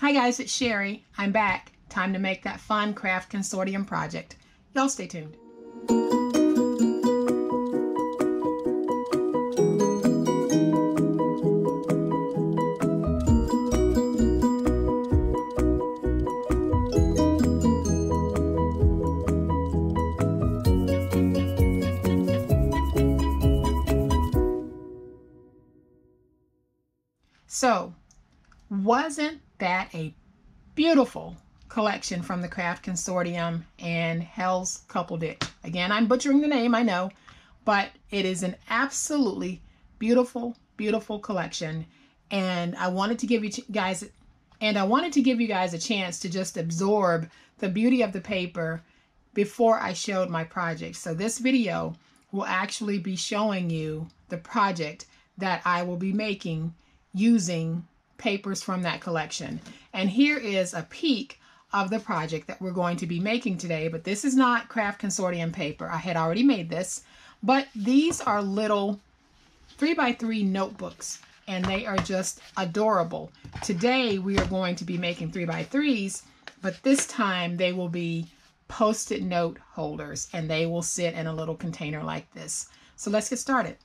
Hi guys, it's Sherry. I'm back. Time to make that fun craft consortium project. Y'all stay tuned. So, wasn't that a beautiful collection from the Craft Consortium and Hell's Couple Dick? Again, I'm butchering the name, I know, but it is an absolutely beautiful, beautiful collection. And I wanted to give you guys a chance to just absorb the beauty of the paper before I showed my project. So this video will actually be showing you the project that I will be making using papers from that collection. And here is a peek of the project that we're going to be making today, but this is not Craft Consortium paper. I had already made this, but these are little 3x3 notebooks, and they are just adorable. Today we are going to be making 3x3s, but this time they will be Post-it note holders, and they will sit in a little container like this. So let's get started.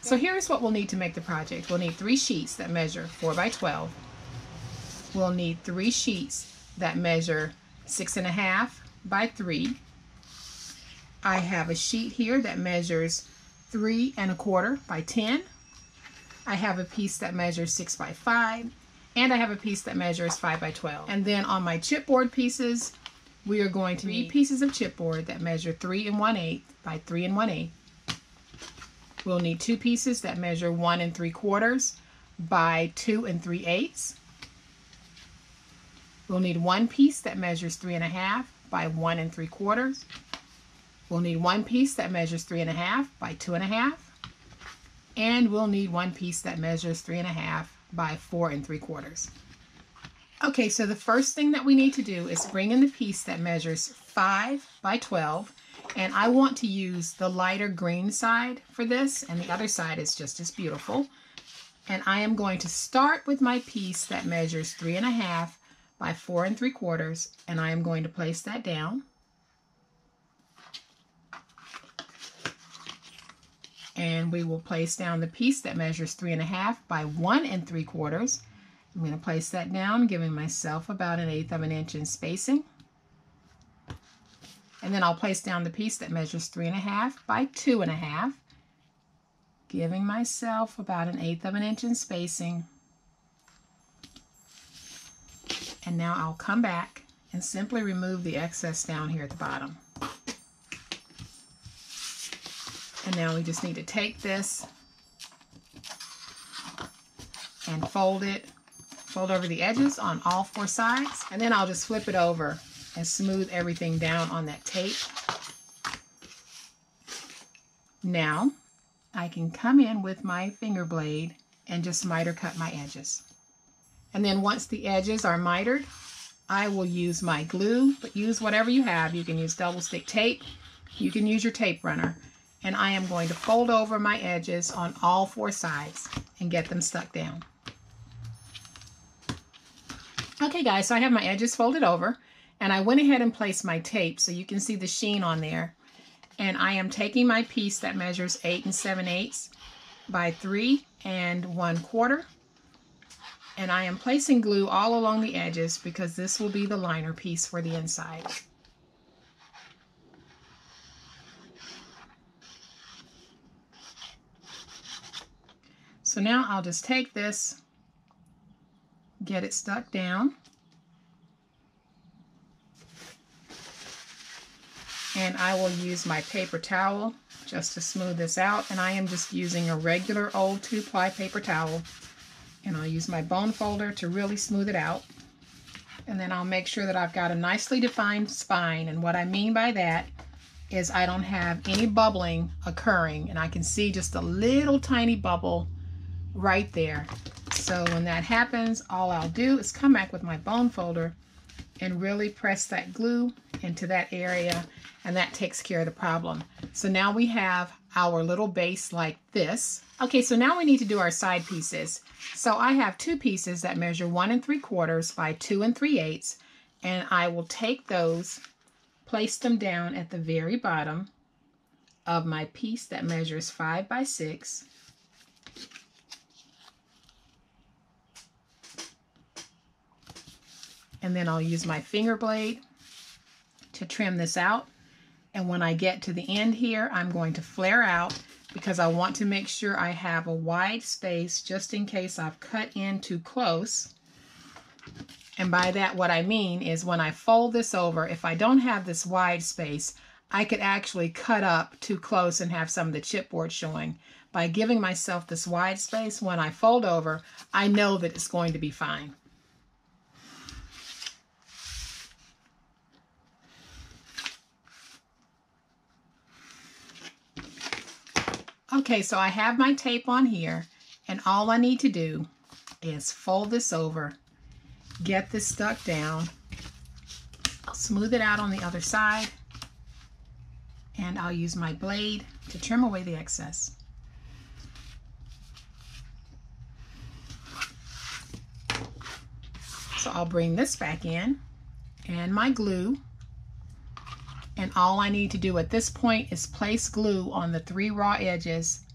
So here's what we'll need to make the project. We'll need 3 sheets that measure 4x12. We'll need 3 sheets that measure 6.5 by 3. I have a sheet here that measures 3.25 by 10. I have a piece that measures 6 by 5. And I have a piece that measures 5 by 12. And then on my chipboard pieces, we are going to need 3 pieces of chipboard that measure 3 1/8 by 3 1/8. We'll need 2 pieces that measure 1 3/4 by 2 3/8. We'll need 1 piece that measures 3.5 by 1 3/4. We'll need 1 piece that measures 3.5 by 2.5. And we'll need 1 piece that measures 3.5 by 4 3/4. Okay, so the first thing that we need to do is bring in the piece that measures 5 by 12. And I want to use the lighter green side for this, and the other side is just as beautiful. And I am going to start with my piece that measures 3.5 by 4 3/4, and I am going to place that down. And we will place down the piece that measures 3.5 by 1 3/4. I'm going to place that down, giving myself about 1/8 of an inch in spacing. And then I'll place down the piece that measures 3.5 by 2.5, giving myself about 1/8 of an inch in spacing. And now I'll come back and simply remove the excess down here at the bottom. And now we just need to take this and fold over the edges on all 4 sides. And then I'll just flip it over and smooth everything down on that tape. Now I can come in with my finger blade and just miter cut my edges. And then once the edges are mitered, I will use my glue, but use whatever you have. You can use double stick tape, you can use your tape runner, and I am going to fold over my edges on all 4 sides and get them stuck down. Okay guys, so I have my edges folded over, and I went ahead and placed my tape so you can see the sheen on there. And I am taking my piece that measures 8 7/8 by 3 1/4. And I am placing glue all along the edges because this will be the liner piece for the inside. So now I'll just take this, get it stuck down. And I will use my paper towel just to smooth this out. And I am just using a regular old 2-ply paper towel. And I'll use my bone folder to really smooth it out. And then I'll make sure that I've got a nicely defined spine. And what I mean by that is I don't have any bubbling occurring. And I can see just a little tiny bubble right there. So when that happens, all I'll do is come back with my bone folder and really press that glue into that area, and that takes care of the problem. So now we have our little base like this. Okay, so now we need to do our side pieces. So I have 2 pieces that measure 1 3/4 by 2 3/8, and I will take those, place them down at the very bottom of my piece that measures 5 by 6. And then I'll use my finger blade to trim this out. And when I get to the end here, I'm going to flare out because I want to make sure I have a wide space just in case I've cut in too close. And by that, what I mean is when I fold this over, if I don't have this wide space, I could actually cut up too close and have some of the chipboard showing. By giving myself this wide space, when I fold over, I know that it's going to be fine. Okay, so I have my tape on here, and all I need to do is fold this over, get this stuck down. I'll smooth it out on the other side, and I'll use my blade to trim away the excess. So I'll bring this back in, and my glue. And all I need to do at this point is place glue on the 3 raw edges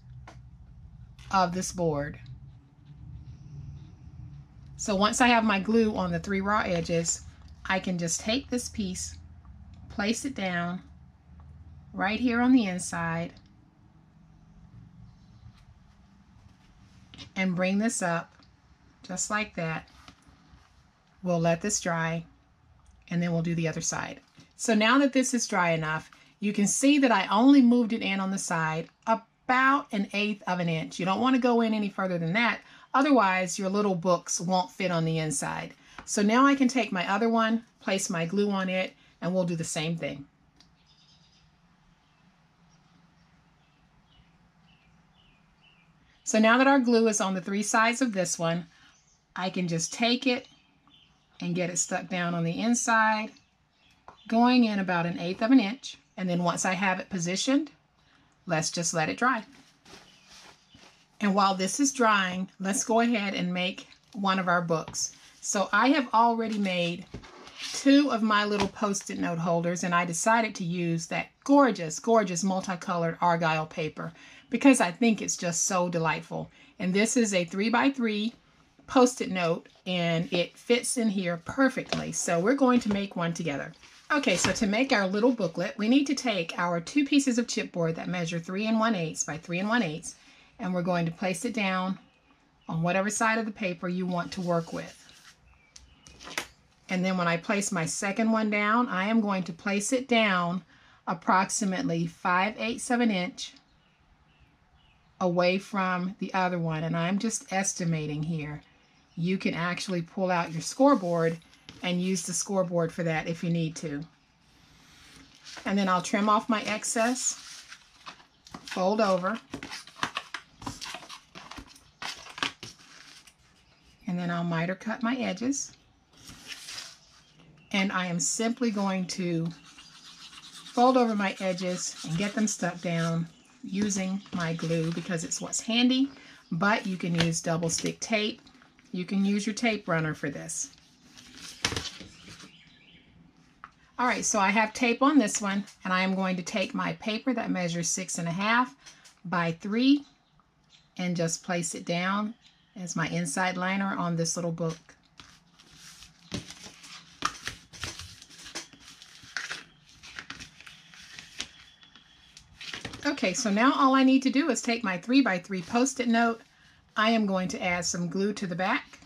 of this board. So once I have my glue on the 3 raw edges, I can just take this piece, place it down right here on the inside, and bring this up just like that. We'll let this dry, and then we'll do the other side. So now that this is dry enough, you can see that I only moved it in on the side about 1/8 of an inch. You don't want to go in any further than that, otherwise your little books won't fit on the inside. So now I can take my other one, place my glue on it, and we'll do the same thing. So now that our glue is on the 3 sides of this one, I can just take it and get it stuck down on the inside, going in about 1/8 of an inch. And then once I have it positioned, let's just let it dry. And while this is drying, let's go ahead and make one of our books. So I have already made 2 of my little Post-it note holders, and I decided to use that gorgeous, gorgeous multicolored argyle paper because I think it's just so delightful. And this is a 3 by 3 Post-it note, and it fits in here perfectly. So we're going to make one together. Okay, so to make our little booklet, we need to take our 2 pieces of chipboard that measure 3 1/8 by 3 1/8, and we're going to place it down on whatever side of the paper you want to work with. And then when I place my second one down, I am going to place it down approximately 5/8 of an inch away from the other one. And I'm just estimating here. You can actually pull out your scoreboard and use the scoreboard for that if you need to. And then I'll trim off my excess, fold over, and then I'll miter cut my edges. And I am simply going to fold over my edges and get them stuck down using my glue because it's what's handy, but you can use double stick tape. You can use your tape runner for this. All right, so I have tape on this one, and I am going to take my paper that measures 6 1/2 by 3 and just place it down as my inside liner on this little book. Okay, so now all I need to do is take my 3 by 3 Post-it note. I am going to add some glue to the back.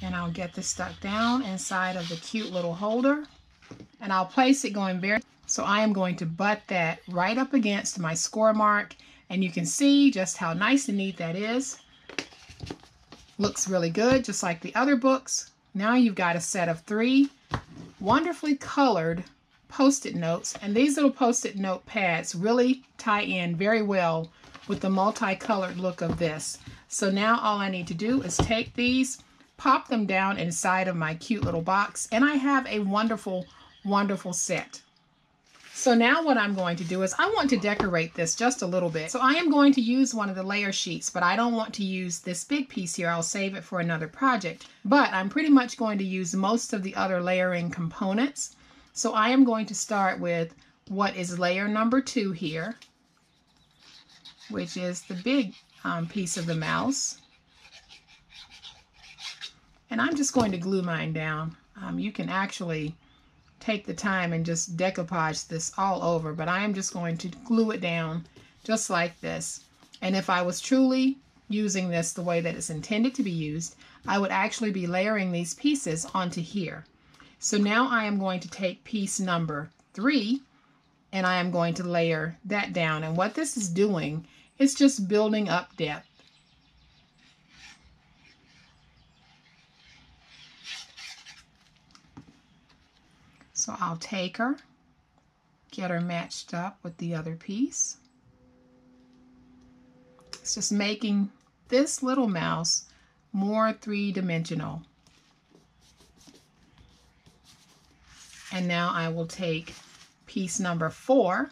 And I'll get this stuck down inside of the cute little holder. And I'll place it going very... So I am going to butt that right up against my score mark. And you can see just how nice and neat that is. Looks really good, just like the other books. Now you've got a set of 3 wonderfully colored Post-it notes. And these little Post-it note pads really tie in very well with the multicolored look of this. So now all I need to do is take these, pop them down inside of my cute little box, and I have a wonderful, wonderful set. So now what I'm going to do is I want to decorate this just a little bit. So I am going to use one of the layer sheets, but I don't want to use this big piece here. I'll save it for another project. But I'm pretty much going to use most of the other layering components. So I am going to start with what is layer number 2 here, which is the big piece of the mouse. And I'm just going to glue mine down. You can actually take the time and just decoupage this all over, but I am just going to glue it down just like this. And if I was truly using this the way that it's intended to be used, I would actually be layering these pieces onto here. So now I am going to take piece number 3 and I am going to layer that down. And what this is doing is just building up depth. So I'll take her, get her matched up with the other piece. It's just making this little mouse more three-dimensional. And now I will take piece number 4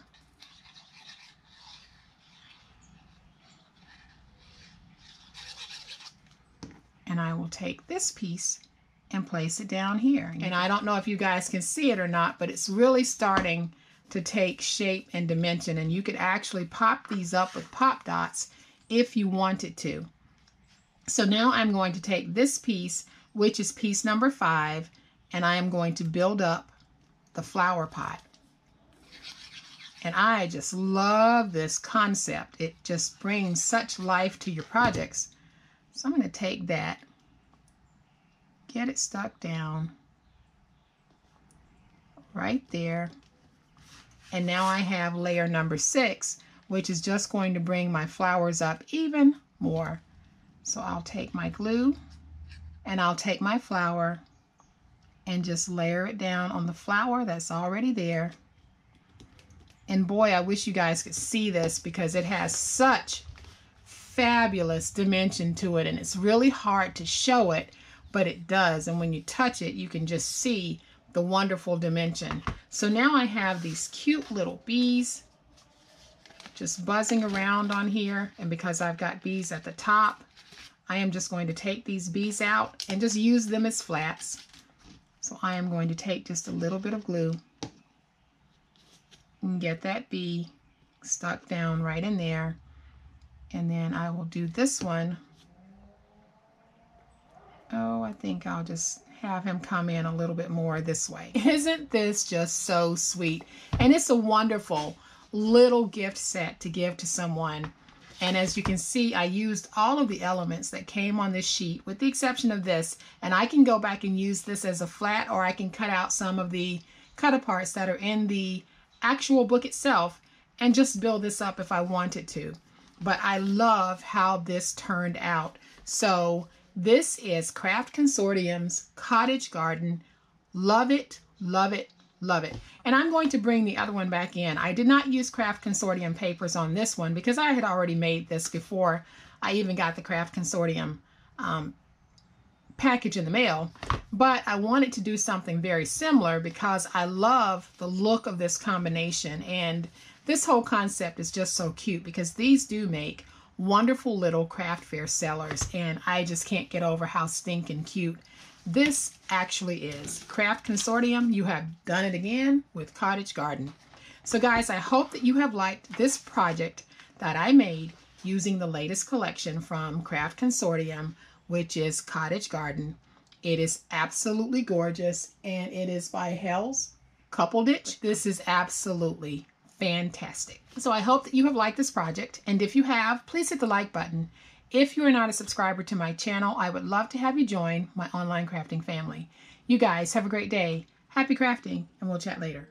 and I will take this piece and place it down here. And I don't know if you guys can see it or not, but it's really starting to take shape and dimension, and you could actually pop these up with pop dots if you wanted to. So now I'm going to take this piece, which is piece number 5, and I am going to build up the flower pot. And I just love this concept. It just brings such life to your projects. So I'm going to take that, get it stuck down right there. And now I have layer number 6, which is just going to bring my flowers up even more. So I'll take my glue and I'll take my flower and just layer it down on the flower that's already there. And boy, I wish you guys could see this because it has such fabulous dimension to it, and it's really hard to show it, but it does. And when you touch it, you can just see the wonderful dimension. So now I have these cute little bees just buzzing around on here. And because I've got bees at the top, I am just going to take these bees out and just use them as flats. So I am going to take just a little bit of glue and get that bee stuck down right in there. And then I will do this one. Oh, I think I'll just have him come in a little bit more this way. Isn't this just so sweet? And it's a wonderful little gift set to give to someone. And as you can see, I used all of the elements that came on this sheet with the exception of this. And I can go back and use this as a flat, or I can cut out some of the cut-aparts that are in the actual book itself and just build this up if I wanted to. But I love how this turned out. So this is Craft Consortium's Cottage Garden. Love it, love it, love it. And I'm going to bring the other one back in. I did not use Craft Consortium papers on this one because I had already made this before I even got the Craft Consortium package in the mail. But I wanted to do something very similar because I love the look of this combination. And this whole concept is just so cute because these do make wonderful little craft fair sellers, and I just can't get over how stinking cute this actually is. Craft Consortium, you have done it again with Cottage Garden. So guys, I hope that you have liked this project that I made using the latest collection from Craft Consortium, which is Cottage Garden. It is absolutely gorgeous, and it is by Hell's Couple Ditch. This is absolutely fantastic. So I hope that you have liked this project, and if you have, please hit the like button. If you are not a subscriber to my channel, I would love to have you join my online crafting family. You guys have a great day. Happy crafting, and we'll chat later.